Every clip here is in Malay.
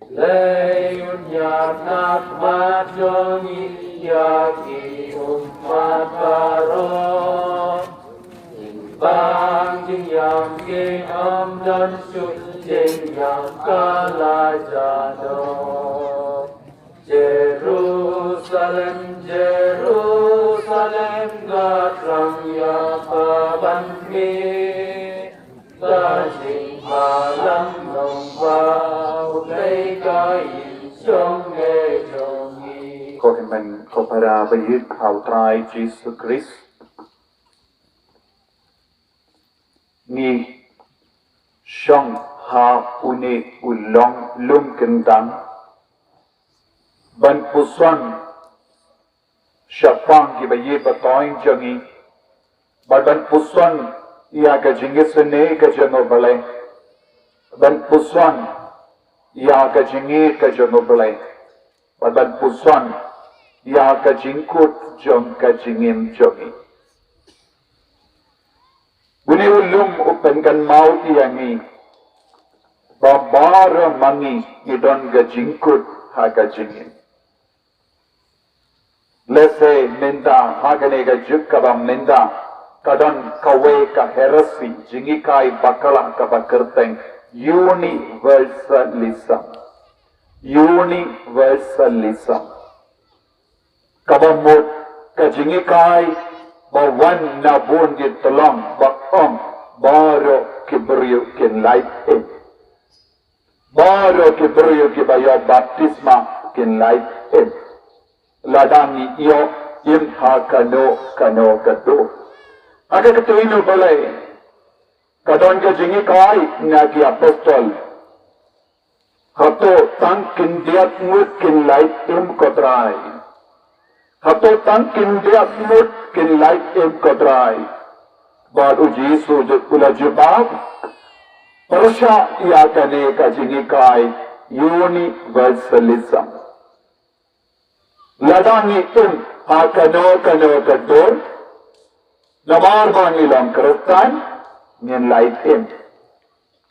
Layun yanak majongi yaki umat baron Bang jing yang ke am dan syuk jing yang kalajano Jerusalem, Jerusalem gatrang ya pabangmi Tajing malam nombau Leikai trong nghe trong nghi Cô thì mình có phải là bây giờ hậu trai Jesus Christ nghi trong ha uni ulong lum kendang ban pusan syapang ki bayi batoin jangi ban pusan ia ka jingisne ka jano balai ban pusan ia ka jingi ka jano balai ban pusan ia ka jingkut jong ka jingim jongi Buni ulum upenkan mau tiangi babara mangi idon ga jingkut ha ga jingim Lese menda hagane ga jukka ba menda kadon kawe ka herasi jingikai bakala ka bakerteng universalism kabamut ka jingikai bawan na bun di tolong bakong baro kibriyo kin light in baro kibriyo ki bayo baptisma kin light in ladangi iyo im ha kano kado aga katuino balay kadon ka jingikai na ki apostol hato tang kindiat mut kin light in kodrai hato tang kindiat mut kin light in kodrai baru Yesu ula jebab persya ia kane ka jingikai universalism ladangi im ha kano kador namar bangi long Kristen ngin light in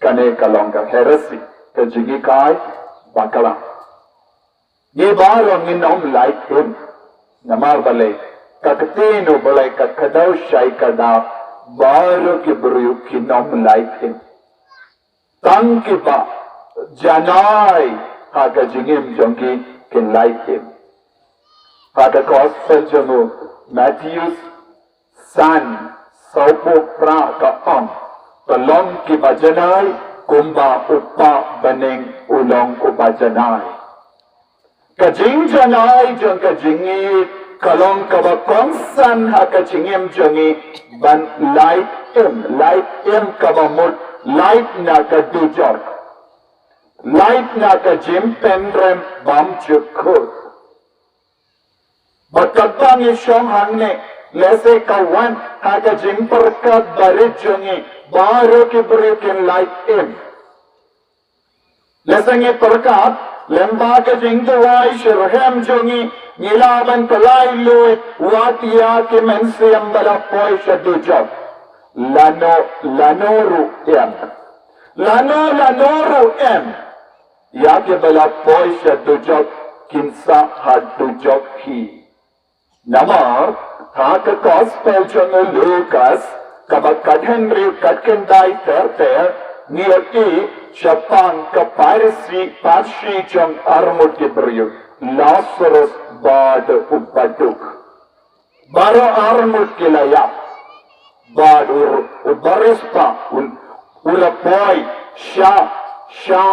kane kalong ka heresy ka jingikai bakala ye baro ngin om light in namar balay kakatino balay kakadaw siya'y kada baro kibriyo kinom light in tangki ba janay haka jingim jongki kin light in haka gospel jongo Matthew san saupo pra ka talong ki bajanay kumba upa baning ulong upajanay kajing janay jong kajingit kalong kabakong san haka jingim jongi ban light in kabamut light na kadujok light na kajim pendrem bam chukut Bakatang isyong hangne lese kawan haka jim perkat barit jongi baro kibrikin light in lese nge perkat lemba ka jingtuwai shirhem jongi nilaban kalay luy watia ki mensiyam balapoy shadujab lanoru em yake balapoy shadujab kinsa hadujab hi Namar, haka gospel jongo Lucas, kabak kadhenri kadkendai ter, ngiyaki Japan ka parsi jong armut kibriyo, Lazarus bad ubaduk. Baro armut kilayap, bad ubarispa, ulapoy, sya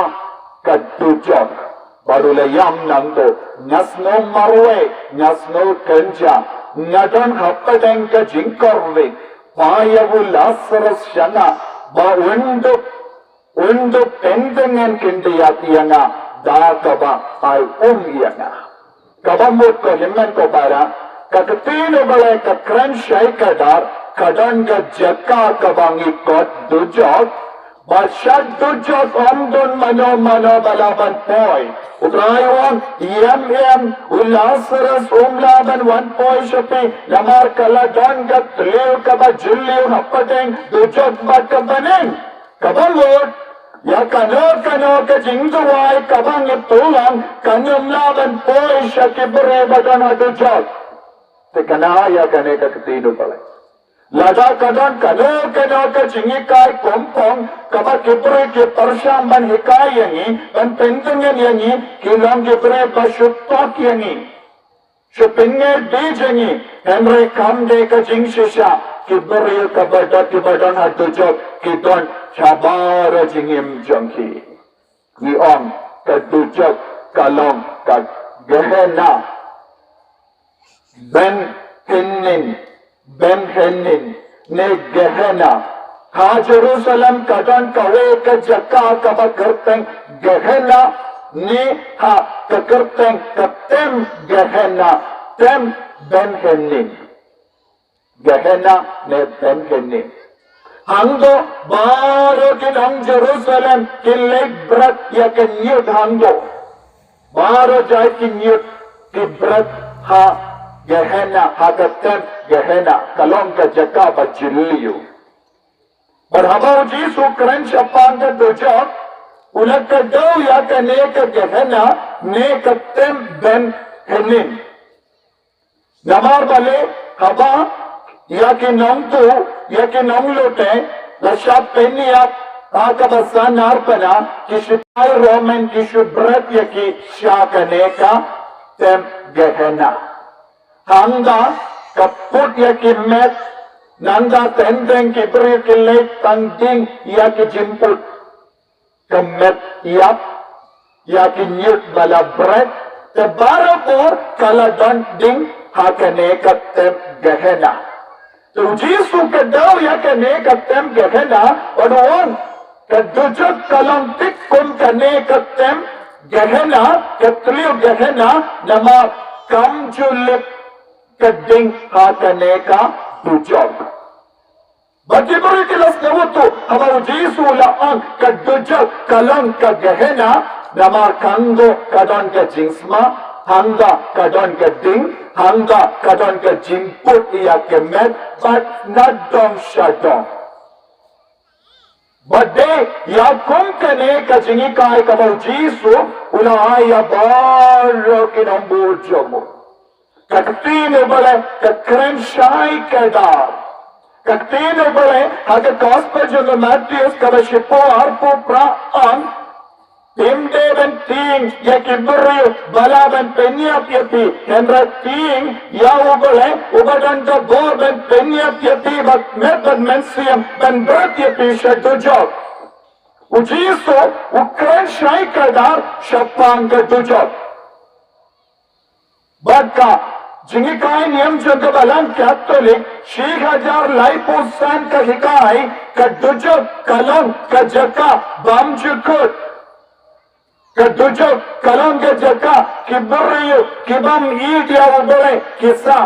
kadujok. Baru layam nangdo, nyasno marwe, nyasno kenja, nyadan hapadeng ka jingkorve, payavu Lazarus shana, ba undu pendengan kindiyatiyanga, databa ay yanga. Kabamut ko himman ko para, kakatino balay ka kransyay kadar, kadan ka jaka kabangi kot dujok, Basyad dujot omdon mano balaban poy. Utrayon, yam, Lazarus umlaban 1 poy shopi. Namar kaladon gat liw kaba jilliw hapadeng dujot bat kabaning. Kabalod, ya kano ke jingduai kabang itulang kanyum laban poi syakibri badan adu jog te kana ya kane ka ketinu pala lada kadon kano ke jingikai kompong kaba kibri ke persyam ban hikai yangi ban pentung yangi kilang kibri basyutok yangi Sepinggir di jengi, Henry kamde ke jing sisa, kiberi ke badan hatu jok, kidon sabar jingim jongki. Niong ke tujok kalong ke gehena. Ben henin, ne gehena. Ha Jerusalem kadon kawe ke jaka kaba kerteng gehena. Ni ha kekerteng ketem Gehenna tem Ben Henin Gehenna ne Ben Henin Hangdo baru kinang Jerusalem kilek berat ya kenyut hangdo baru jai kenyut kibrat ha Gehenna ha ketem Gehenna kalong ke jaka bajiliu berhabau jisu keren syapang ke tujak ulat kadau ya ka neka Gehenna neka tem Ben Henin namar bale haba ya ki nong tu ya ki nong lote la shap peniya aka basan arpana ki shitai roman ki shubrat ya ki shaka neka tem Gehenna hanga kaput ya ki met nanda tendeng ki bri ki lek tanding ya ki jimput kemet yap yakin yut bala bread te barapur kala ding hakane katem Gehenna to jisu ke daw yakane katem Gehenna odon kadujut kalang tik kum kane katem Gehenna katliu Gehenna nama kam julip kading hakane ka dujok Bagi beri kilas nawutu, habaw jisu laan kadujak kalang ka Gehenna, namar kando kadon ka jingsma, hanga kadon ka ding, hanga kadon ka jimput iya kemet, but nadong syadong. Bade yakum kane ka jingikai kabaw jisu, ulahaya baro kinambur jomo. Kakatino bale kakren syai kadar. Kaktino bale hake gospel jungo Matthews kaba shipo arpo praan timdeben ting yakiburi balaban penyap yapi hendra ting yau bale ubadan ka goben penyap yapi bak meban mensiam ban berat yapi syadujok ujiso ukren syai kadar syapang kadujok baka जिंगिकाई नियम जो गबलन कैथोलिक 6000 लाइपोसान का हिकाई का दुजो कलम का जका बामजुकुट का दुजो कलम का जका किबरियो किबम ईडिया उबरे किसा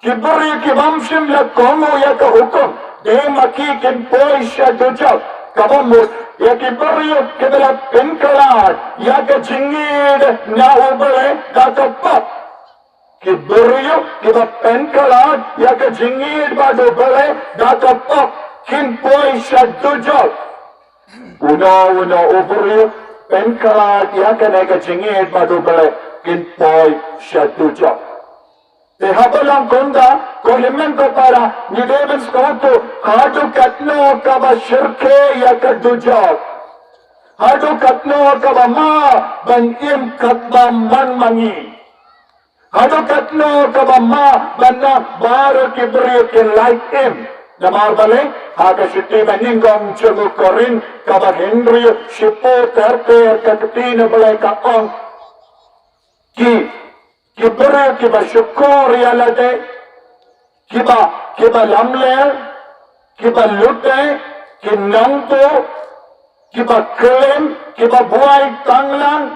किबरियो किबम शिमला कोमो या का हुकुम दे मकी किन पोइशा दुजो कबमुस या किबरियो किबला पिनकलाट या का जिंगीड ना उबरे का कपप Kiburiyo, kiba penkalat, ya ka jingid ba do bale, data pop, kin poi shadujol. Uno uburiyo, penkalat, ya ka neka jingid ba do bale, kin poi shadujol. Te habalang kunda, kohimen ko para, ni David Scotto, hadu katno kaba shirke ya ka dujol. Hadu katno kaba ma, ban im katba man mangi. Hadu katno kabama banna baru kibri ke like him. Namar bale haka shiti maningom chungu korin kaba Henry shipo terte kaktin bale ka on ki kibri kiba syukur yalade kiba lamle kiba lute kinangto kiba klaim kiba buai tanglang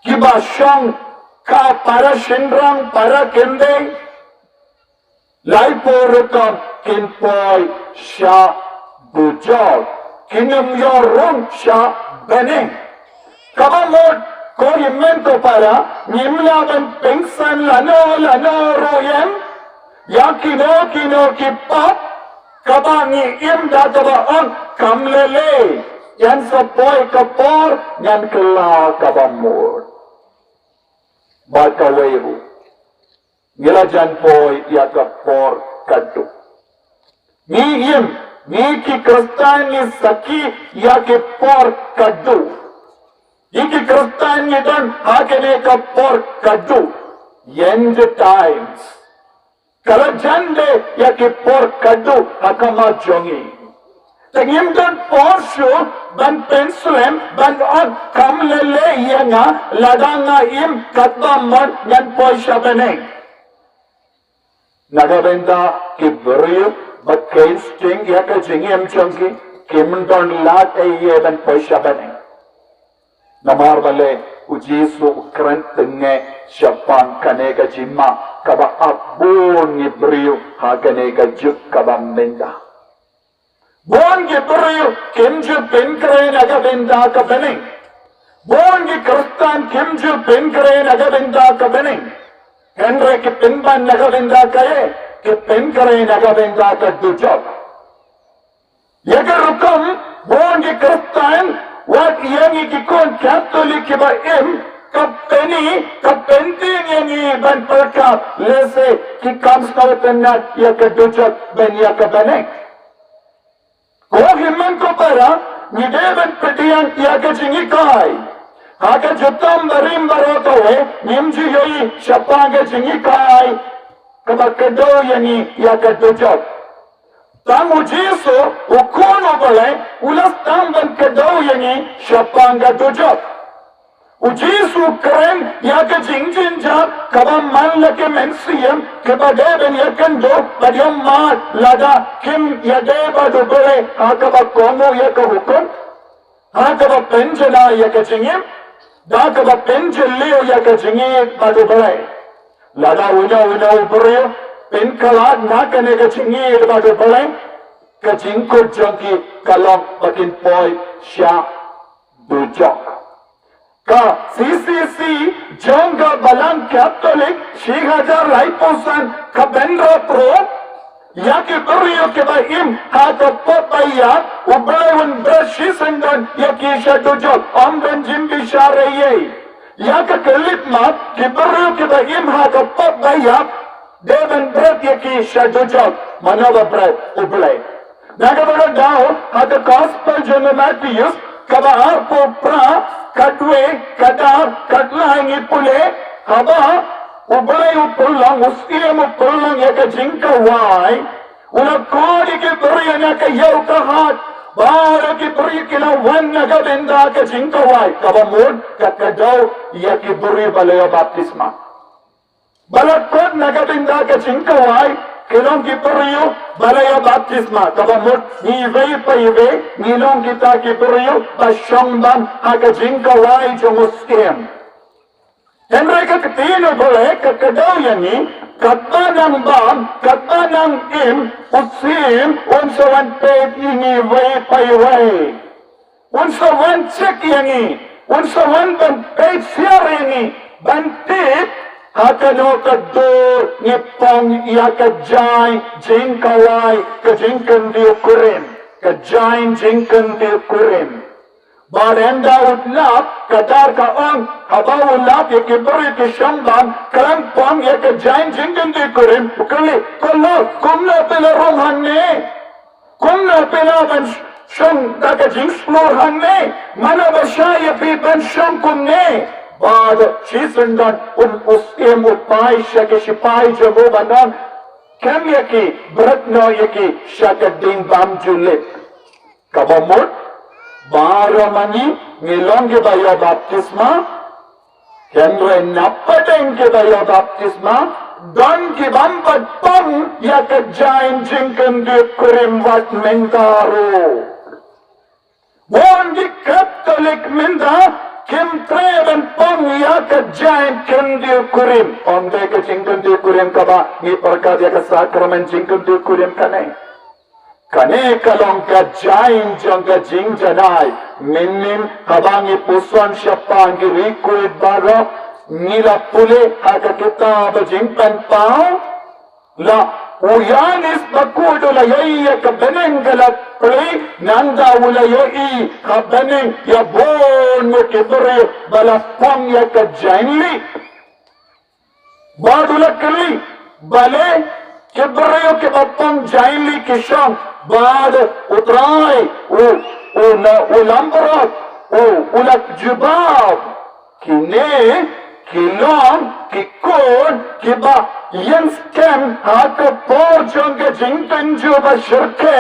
kiba syong ka para shindrang para kende laipurukam kinpoy siya bujol kinam yorong siya bening kabamod ko imento para nimlaban pengsan lano royem ya kino kipap kabangi im dadabaan kamlele yan sa boy kapor, yan kala kabamur. Bakaweru. Ngila jan boy ya kapor kadu. Ni ki kristani saki ya ke por kadu. Iki kristani don hakene kapor kadu. End times. Kalau jande ya ke por kadu hakama jongi. Tengim don porschu ban pensulem ban on kamlele yanga ladanga im katbamon yan poisha beneng. Nagabenda ki beriu bakay sting ya ka jingim chongi kim don lat ay ban poisha beneng. Namar bale ujisu ukran tenge syapang kanega jima kaba abun ni beriu ha kanega juk kaba menda. Bon ki beriu kimju pinkre nagabenda ka beneng. Bon ki kristan kimju pinkre nagabenda ka beneng. Henry ki pinban nagabenda kaye ki pinkre nagabenda ka dujab. Yaga rukam bon ki kristan wat yangi ki kon Catholic ba im kapentin yangi ban perkap lese ki kamskawtenat yaga dujab ben yaga beneng. Kohiman ko para ni David petian yaga jingi kai. Haka jutam barim baroto nimji yoi shapanga jingi kai. Kabakado yani yaga dujab. Tamu Jesu ukono bale ulas tamban kado yani shapanga dujab. Ujisu keren yaga jingjin jab kabam man lake mensiyam kabadeben yakando badyam mat lada kim yadeba dubere hakaba komo yaka hukum hakaba penjana yaka jingim dakaba penjelio yaka jingim badubere lada una ubere penkalad nakane ka jingim badubere ka jingko jonki kalom bakin poi sha dujab. Ka CCC Jonga Balang Catholic Shihajar Laiposan ka Benra Pro Yaki Buriyo ke ba im ha ka popaya ubayun brashisandan yaki shadujok amben jimbi shareye yaka kelitma ke Buriyo ke ba im ha ka popaya devan brat yaki shadujok manava brat ublay nagabara dao ha ka gospel Matthews kaba arpo pra kadwe kadar kadlangi pule haba ublay upulang ustiam upulang yaka jinka wai una kodi ke beriana ka yau ka hat bara ke beri kila wan naga benda ka jinka wai kaba mod kakadau yaki beri balaya baptisma balakot naga benda ka jinka wai kilong ki beriyo balaya baptisma kaba mod nive paive nilong kita ki beriyo basyong ban haka jinka wai jumustiam Henry katino boleh kakadaw yani katbanang bam katbanang im usim unsawan pet ini way payway unsawan cek yani unsawan ban pet siar yani bantit hakano kadur ngipong yakajay jingkaway kajingkan diukurim kajayin jingkan diukurim Barenda utlap kadar ka on habaw utlap yakibri ki shamban kalam pang yakajayin jinggan di kurim ukali kumla pila rong hanne kumla pila ban shong daga jing slur hanne mana bashaya pi ban shong kumne bad chisendan uskim utpai shaki shipai jamu banan kam yaki bratno yaki shakading bam julit kabamut Baramani ngilong ke bayo baptisma Henry napateng ke bayo baptisma Don ke bampat pang yakajayin jingkan di kurim wat mentaro Bon di Catholic menda kim treban pang yakajayin kin di kurim Onde ke jingkan di kurim kaba ni perkat yakasakramen jingkan di kurim kanay Kane kalong kajayin jang kajing janay minnim habangi puson siyapangi rikuid baro nila puli haka kitab jing panpaw la uyanis bakudula yoi ka beneng galak pli nanda ula yoi ka beneng ya bon mo kibri balapang ya ka jainli badula kli bale kibri ke bapang jainli ke sham bad utrai u lambarat ulak jubab kine kilon kikon kiba yan scam haka por jonga jingtan juba shirke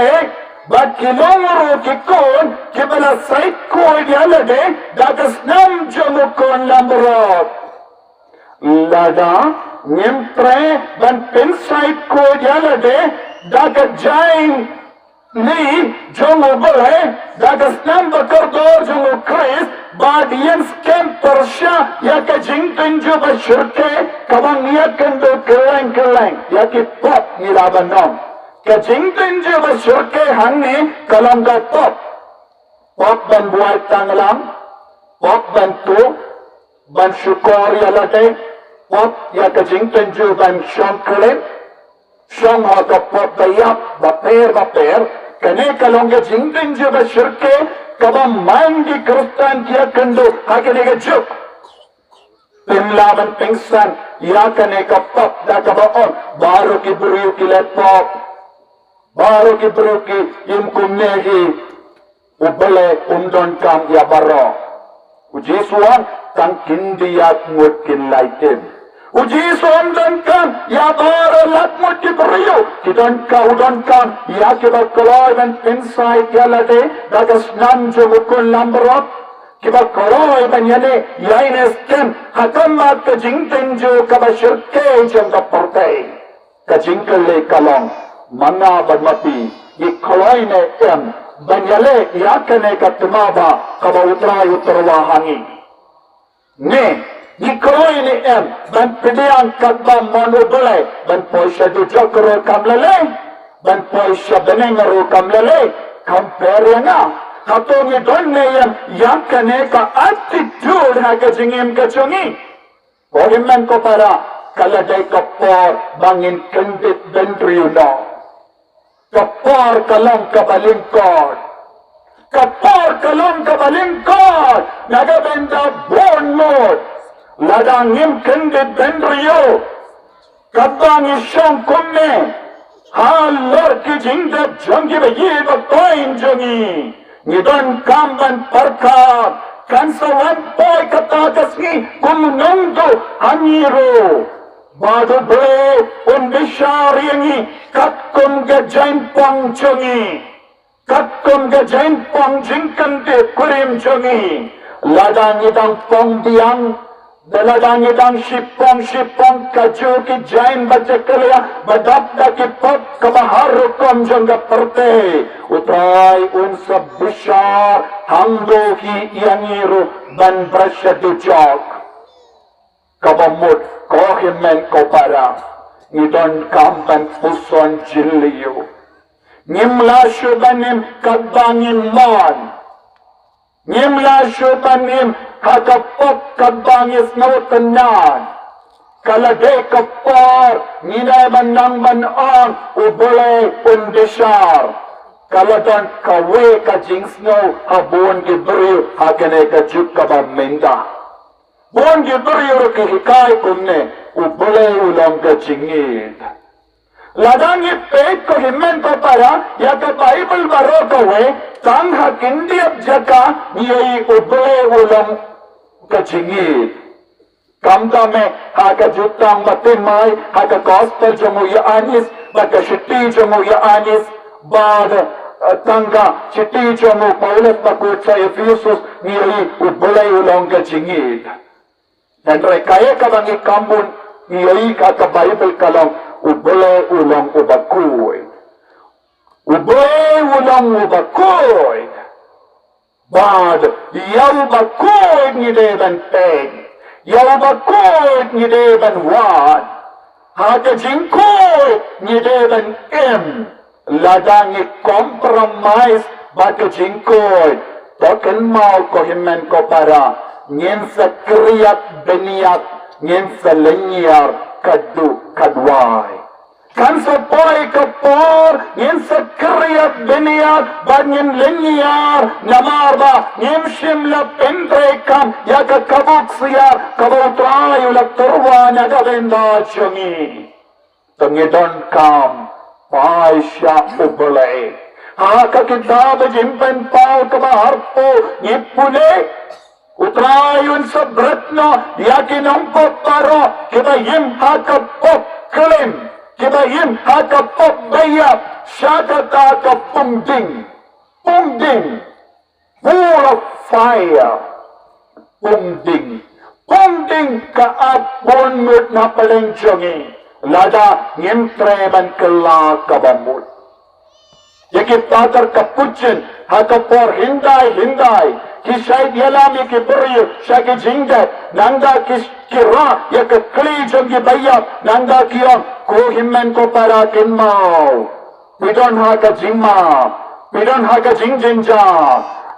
ba kilongro kikon kibala psycho yalade daga snam jomukon lambrot lada nyempre ban pen psycho yalade daga jain ni jomu bole daga snam bakar dor jomu chris Badian scam Persha ya ka jingtan juba shirke kabang ya kendo keleng ya ki pop nilaban nom ka jingtan juba shirke hangi kalang ka pop ban buat tanglang pop ban tu ban syukur ya late pop ya ka jingtan juba syong kelep syong ha ka pop bayap baper kane kalong ka jingtan juba shirke kabang mandi kristan dia kendo hakane ka juk pimlaban pingsan ya kane ka pop da ka baon baru ki beriu ki laptop baru ki beriu ki im kumnegi ubale umdon kam ya baro uji suan tang kindiak mut kin laitem uji suan don kam ya baro lat mut ki beriu ki don kam ya ki bakoloi dan pinsai ya lade daga snam jo mukun lambrot ki bakoloi dan yane yaines kem hakamat ka jingten jo ka bashirke jong ka portai ka jingkele kalong mana badmati ye koloi ne em banyale yakane ka tumaba ka bautra utarwa hangi ne Nikolai ni em ban pediang katba monobole ban poisha du jokro kamlele ban poisha benengaro kamlele compare hato ni donne em yakane ka attitude ha ka jingem ka chungi bohimman ko para kaladai kapor bangin kendit dendriu no kapor kalang kabalingkod kapor kalang kabalingkod nagabenda born mode ladangim kendit dendriyo kabang isyong kunne halor ki jingdap jongi bayi baktoin jongi ngidon kamban parkab kansawan boy katakas ni kumunungdo haniro badu bre undishari yangi katkum gajain pang jongi katkum gajain pang jingkante kurim jongi ladang idang pang diang Daladang idang shipong kaju ki jain baca kelia badabda ki pop kabahar kom jangga perte utrai unsab bishar hamdo ki yangiru ban brashadu jog kabamut kohimen kopara idon kampan puson jiliyo nimla shubanim kadbangin mon nimla shubanim hakapok kabangis nautenan kalade kapor nilai manang manon ubole undishar kaladan kawe ka jingsno habon gibri hakane ka juk kabamenda bon gibri ke hikai kunne ubole ulam ka jingid ladang ipet ko himmen ko para ya ka bible baro ko we tang hakindi ab jaka niyai ubole ulam kacingit kamta me haka jutang batin mai haka gospel jomu ya anis baka shiti jomu ya anis bad tanga shiti jomu paulat pakutsa Efesus niyai ubulay ulong kacingit nandre kaya kabangi kambun niyai kaka Bible kalong ubulay ulong ubakoy Bad, yaw bakod ni deban peg, yaw bakod ni deban wad, haka jingkod ni deban im, ladang i-compromise baka jingkod, token mau ko himen ko para, ngin sa kriyat beniyat, ngin sa linyar kaddu kadway. kan sa boy kapor ngin sa kriyat biniyat bagin linyar namarba ngim shimla pendre kam yaka kabuk siya kabautrayo la turwa naga benda chungi tangidon kam paisha ubulay haka kitab jimpen pao kabaharpo ngipune utrayon sa bretno yakinong poparo kita yim haka popklim kita yim haka popbayap shakata ka pungding full of fire pungding ka apon mut na palengchongi lada ngimtreban kala kabamut yakit patar kapuchin haka por hindai kisay yalami ki buriyo shaki jingdat nanda kira yaka kli jongi bayap nanda kiyong kuhimmen ko para kinmao we don't have a jingma we don't have a jingjinja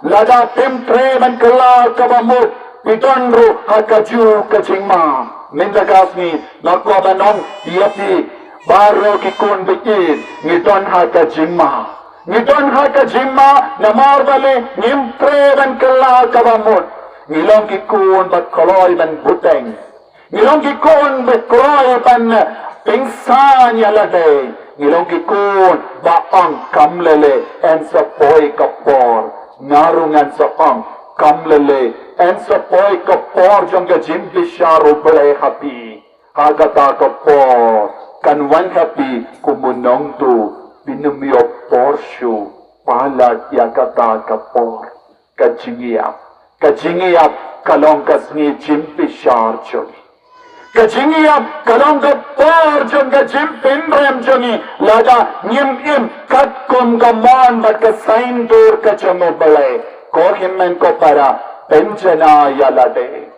lada timtreban kala kabamut we don't have a ju ka jingma minda kasmi nakwa banong yapi baro ki kun bikin we don't have a jingma Ngidon haka jimma namar bale ngimpreban kala kabamut ngilong kikun bat koloy ban buteng ngilong kikun bat koloy ban pingsan yalade ngilong kikun baang kamlele en sa poy kapor ngarungan sa ang kamlele en sa poy kapor jong ka jim bisharo bale happy hagata kapor kanwan happy kumunong tu pinumiyop porsyo palat yakata kapor kajingiyap kalong kasni jimpi sharchoni kajingiyap kalong kapor jong ka jimpin rem jongi lada im katkum gaman bat ka saindur ka jongo balay kohimmen ko para penjana yalade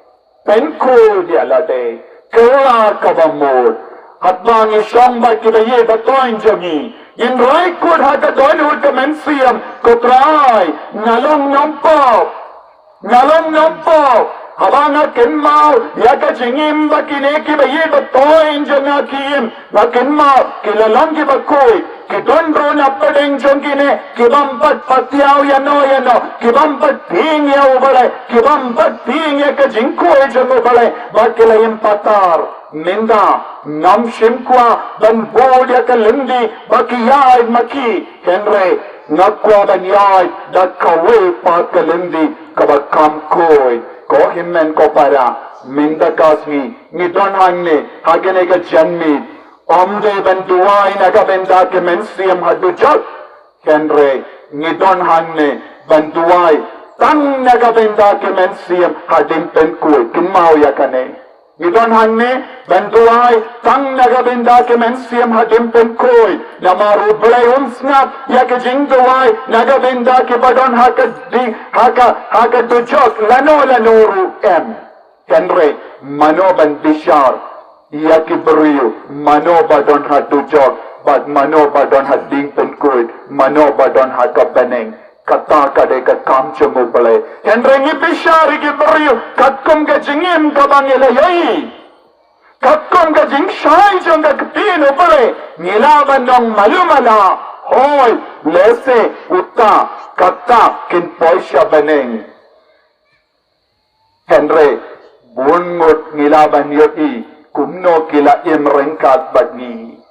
penkud yalade kala kabamod hatbangi shamba kibaye batoin jongi in right could have the doin with the mensium kotrai nalong nompo habanga kenmao yaka jingim bakine ki baye batoin jona kim bakenmao kilalong ki bakoi kidon ron appadeng jongine kibampat patyao yano kibampat ping yao balay kibampat ping yaka jingkoi jongo balay bakilayim patar Minda, nam shimkwa, ban bod yaka lindi, baki yai maki, Henry, nakwa ban yai, dat kawe pat ka lindi, kabakam koi, ko himmen ko para, minda kasmi, ngidon hangne, hagene ka janmi, omde ban duwai naga benda ke mensiam hadujak, Henry, ngidon hangne, ban duwai, tang naga benda ke mensiam hadimpen koi, kinmao yakane, Ngidon hangne bantuai tang naga benda ke mensiam hadimpen koi namaru belai umsnap ya ke jingduai naga benda ke badon haka dujok lanuru em Henry mano ban bishar ya ke beriu mano badon hadujok bad mano badon hadimpen koi mano badon haka beneng kata kade ka kam chemu bale Henry ni bishari ki beriu katkum ke jingim kabangele yai katkum ke jing shai jonga kpino bale nilaban nong malumala hoy lese utta kata kin poisha beneng Henry bunmut nilaban yoi kumno kila imrengkat badni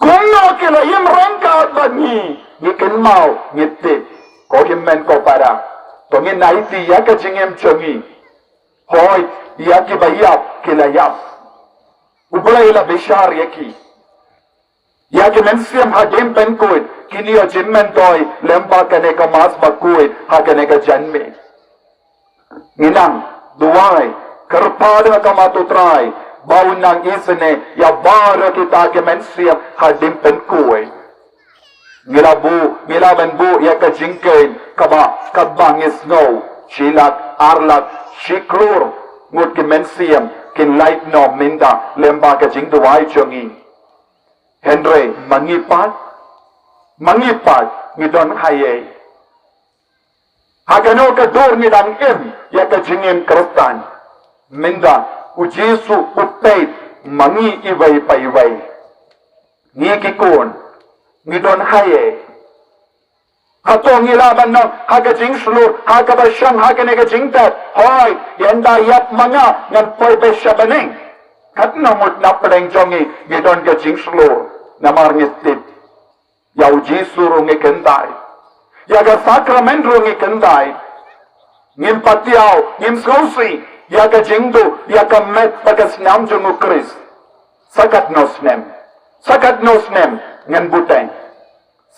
kumno kila imrengkat badni ngikin mau ngitip ko himmen ko para tongin naiti yaka jingem chongi hoy yaki bayap kilayap ubula ila bishar yaki yaki mensiam hadim penkoid kiniyo jimmen toy lempa kane ka mas bakuid hagane ka janme nginang duwai karpada ka matutray bawun ng isene ya bara kita ke mensiam hadim penkoid Ngilaban bu yaka jingkain kabang snow shilak arlak shiklur ngut ki mensiam kin light no minda lemba ka jingduwai chongi Henry mangipat ngidon haye hagano ka dur ngidang yaka jingim kristan minda ujisu upay mangi iway ngi kikun ngi don haye hato ngi laban no haga jing slur haga basyang haga nega jingtat hoy yanda yap manga ngan poi besyabaning kat namut na pedeng jongi ngi don ga jing slur namar ngitip yau jisuru ngi kentai yaga sakramento ngi kentai ngim patiao ngim skosi yaga jingdu yaga met bagas nam jungu kris sakat nosnem ngan buteng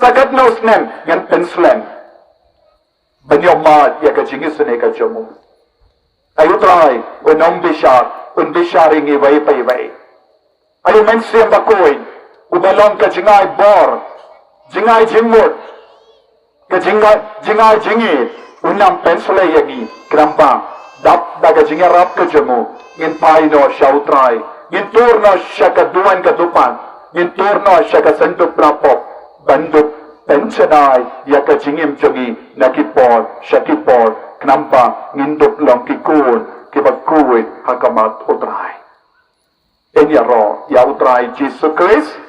sakat nosnem ngan penslem banyoma yaga jingis ne ka jomu ayu trai unom bishar ingi vai pai vai ayu mensiam bakoi ubalong ka jingai bor jingai jimut ka jingai jingi unam pensule yagi krampa dap daga jingarap ka jomu ngin paino shautrai ngin turno syakaduan katupan ngin turno syakasentup prapop banduk pensionai yaka jingim jogi nakipol syakipol krampa nginduk long kikun kibakui hakamat utrai enyaro ya utrai Jesus Christ